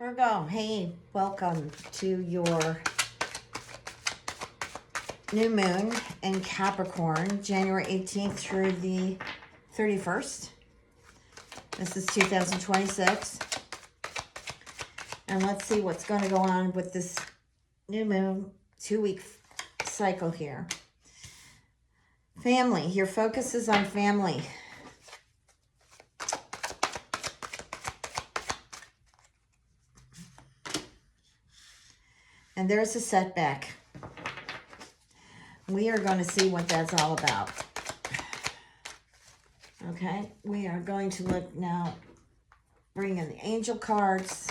Virgo, hey, welcome to your new moon in Capricorn, January 18th through the 31st. This is 2026. And let's see what's going to go on with this new moon 2-week cycle here. Family, your focus is on family. And there's a setback. We are going to see what that's all about. Okay, we are going to look now, bring in the angel cards.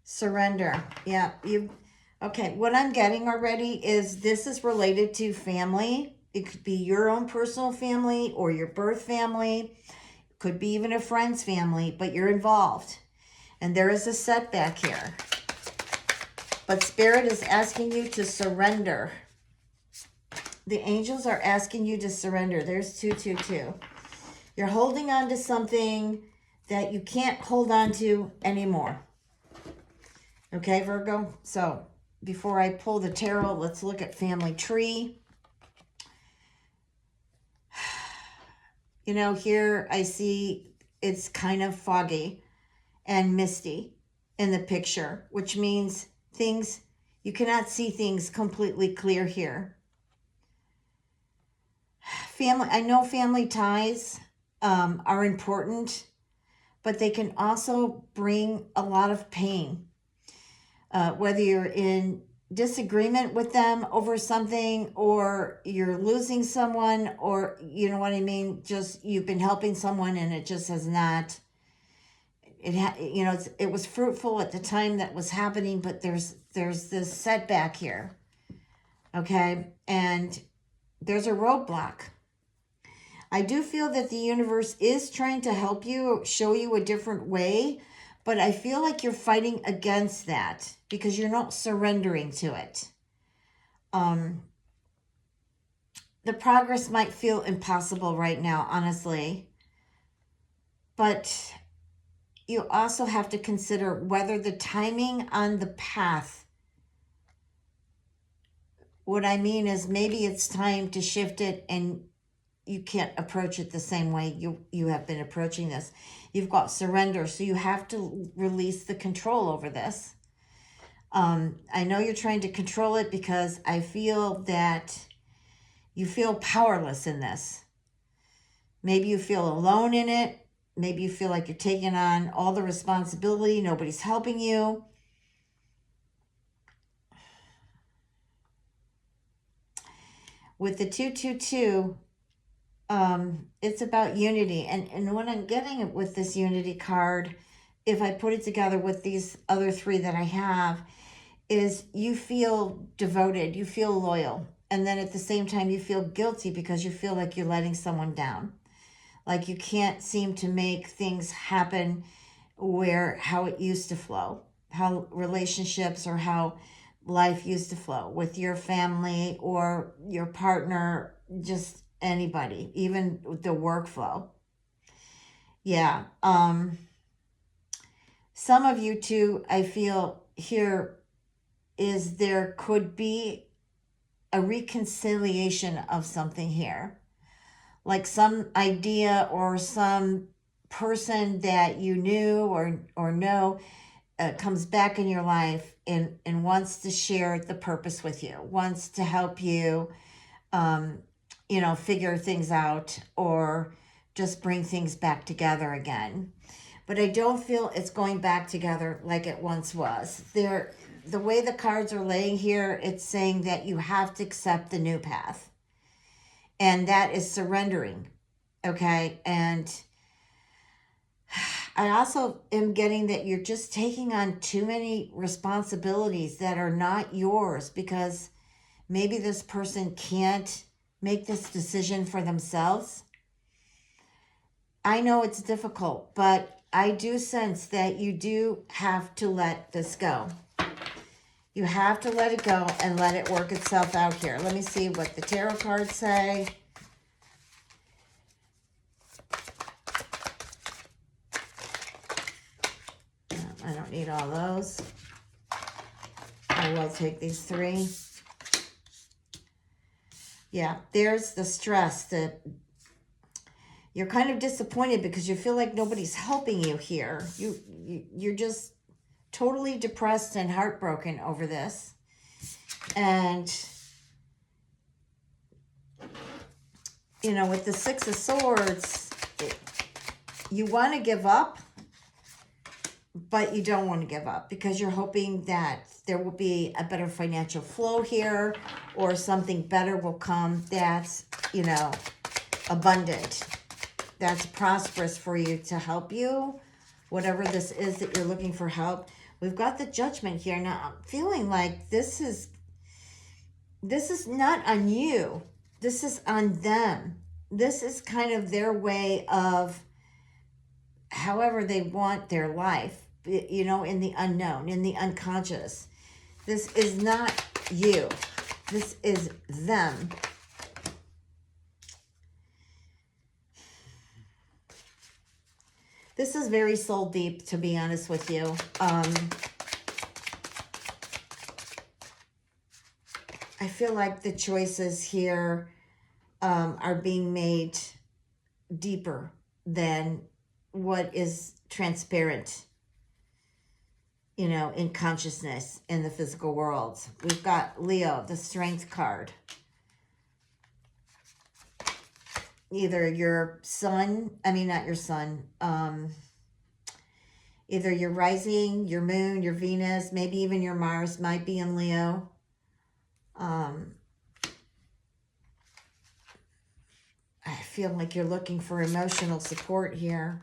Surrender. Yeah, okay, what I'm getting already is this is related to family. It could be your own personal family or your birth family. Could be even a friend's family, but you're involved. And there is a setback here. But Spirit is asking you to surrender. The angels are asking you to surrender. There's 222. You're holding on to something that you can't hold on to anymore. Okay, Virgo? So, before I pull the tarot, let's look at family tree. You know, here I see it's kind of foggy and misty in the picture, which means things, you cannot see things completely clear here. Family, I know family ties are important, but they can also bring a lot of pain. Whether you're in disagreement with them over something, or you're losing someone, or you know what I mean, just you've been helping someone and it just has not, it was fruitful at the time that was happening, but there's this setback here. Okay, and there's a roadblock. I do feel that the universe is trying to help you, show you a different way, but I feel like you're fighting against that because you're not surrendering to it. The progress might feel impossible right now, honestly, but you also have to consider whether the timing on the path, what I mean is maybe it's time to shift it and you can't approach it the same way you have been approaching this. You've got surrender, so you have to release the control over this. I know you're trying to control it because I feel that you feel powerless in this. Maybe you feel alone in it. Maybe you feel like you're taking on all the responsibility. Nobody's helping you. With the 222, it's about unity. And what I'm getting with this unity card, if I put it together with these other three that I have, is you feel devoted, you feel loyal. And then at the same time, you feel guilty because you feel like you're letting someone down. Like you can't seem to make things happen how it used to flow, how relationships or how life used to flow with your family or your partner, just anybody, even the workflow. Yeah. Some of you too, I feel here is there could be a reconciliation of something here. Like some idea or some person that you knew or know comes back in your life and wants to share the purpose with you, wants to help you, figure things out or just bring things back together again. But I don't feel it's going back together like it once was. The way the cards are laying here, it's saying that you have to accept the new path. And that is surrendering, okay? And I also am getting that you're just taking on too many responsibilities that are not yours because maybe this person can't make this decision for themselves. I know it's difficult, but I do sense that you do have to let this go. You have to let it go and let it work itself out here. Let me see what the tarot cards say. I don't need all those. I will take these 3. Yeah, there's the stress that you're kind of disappointed because you feel like nobody's helping you here. You're just totally depressed and heartbroken over this. And, you know, with the 6 of Swords, you want to give up, but you don't want to give up because you're hoping that there will be a better financial flow here or something better will come that's, you know, abundant, that's prosperous for you to help you, whatever this is that you're looking for help. We've got the Judgment here. Now, I'm feeling like this is not on you. This is on them. This is kind of their way of however they want their life, you know, in the unknown, in the unconscious. This is not you. This is them. This is very soul deep, to be honest with you. I feel like the choices here are being made deeper than what is transparent, you know, in consciousness in the physical world. We've got Leo, the Strength card. Either your sun, I mean, not your sun, either your rising, your moon, your Venus, maybe even your Mars might be in Leo. I feel like you're looking for emotional support here.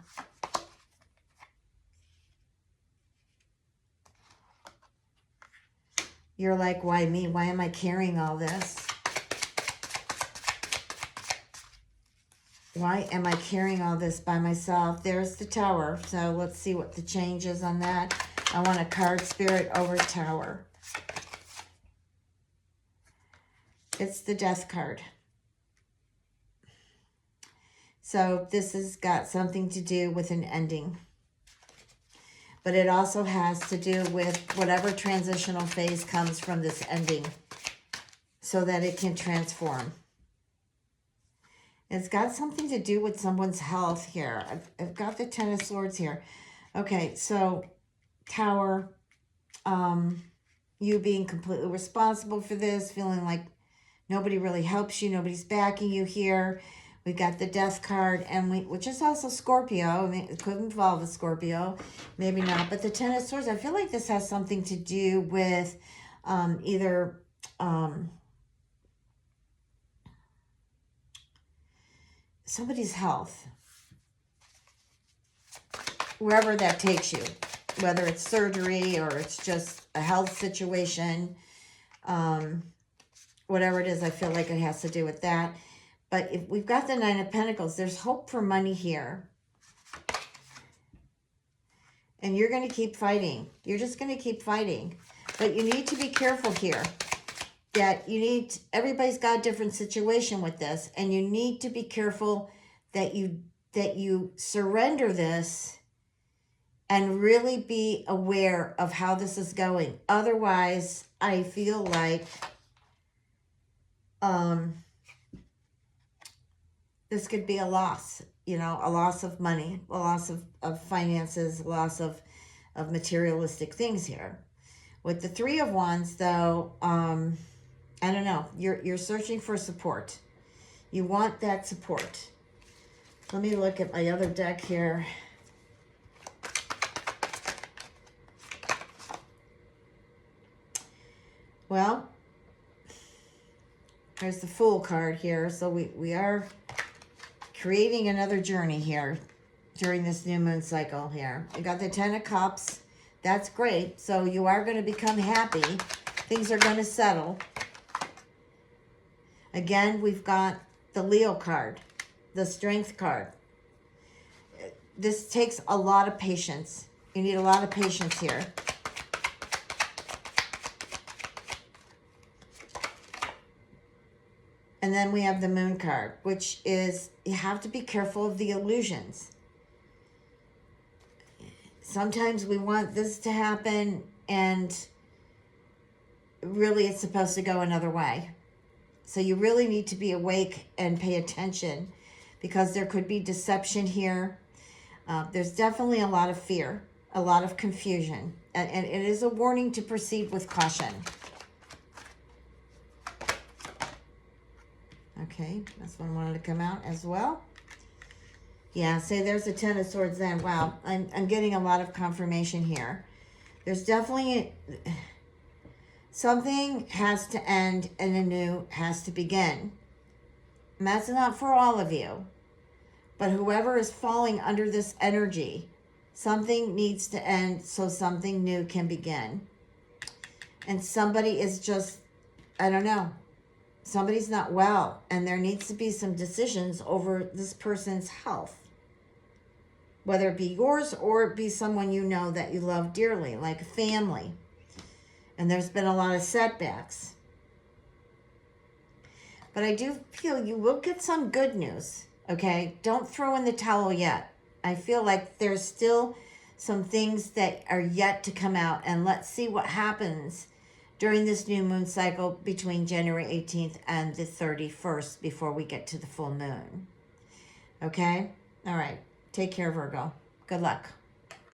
You're like, why me? Why am I carrying all this? Why am I carrying all this by myself? There's the Tower. So let's see what the change is on that. I want a card spirit over Tower. It's the Death card. So this has got something to do with an ending. But it also has to do with whatever transitional phase comes from this ending so that it can transform. It's got something to do with someone's health here. I've got the Ten of Swords here. Okay, so Tower, you being completely responsible for this, feeling like nobody really helps you, nobody's backing you here. We got the Death card, and which is also Scorpio. I mean, it could involve a Scorpio, maybe not. But the Ten of Swords, I feel like this has something to do with either somebody's health, wherever that takes you, whether it's surgery or it's just a health situation, whatever it is, I feel like it has to do with that. But if we've got the Nine of Pentacles, there's hope for money here. And you're going to keep fighting. You're just going to keep fighting. But you need to be careful here. That you need, everybody's got a different situation with this. And you need to be careful that you surrender this and really be aware of how this is going. Otherwise, I feel like this could be a loss, you know, a loss of money, a loss of finances, a loss of materialistic things here. With the Three of Wands, though, I don't know, you're searching for support. You want that support. Let me look at my other deck here. Well, there's the Fool card here. So we are creating another journey here during this new moon cycle here. We got the Ten of Cups. That's great. So you are going to become happy. Things are going to settle. Again, we've got the Leo card, the Strength card. This takes a lot of patience. You need a lot of patience here. And then we have the Moon card, which is you have to be careful of the illusions. sometimes we want this to happen, and really it's supposed to go another way. So you really need to be awake and pay attention, because there could be deception here. There's definitely a lot of fear, a lot of confusion, and it is a warning to proceed with caution. Okay, this one wanted to come out as well. Yeah, say there's a Ten of Swords then. Wow, I'm getting a lot of confirmation here. There's definitely something has to end and a new has to begin. And that's not for all of you. But whoever is falling under this energy, something needs to end so something new can begin. And somebody is just, I don't know, somebody's not well, and there needs to be some decisions over this person's health. Whether it be yours or it be someone you know that you love dearly, like a family. And there's been a lot of setbacks. But I do feel you will get some good news, okay? Don't throw in the towel yet. I feel like there's still some things that are yet to come out, and let's see what happens during this new moon cycle between January 18th and the 31st before we get to the full moon. Okay? All right. Take care, Virgo. Good luck.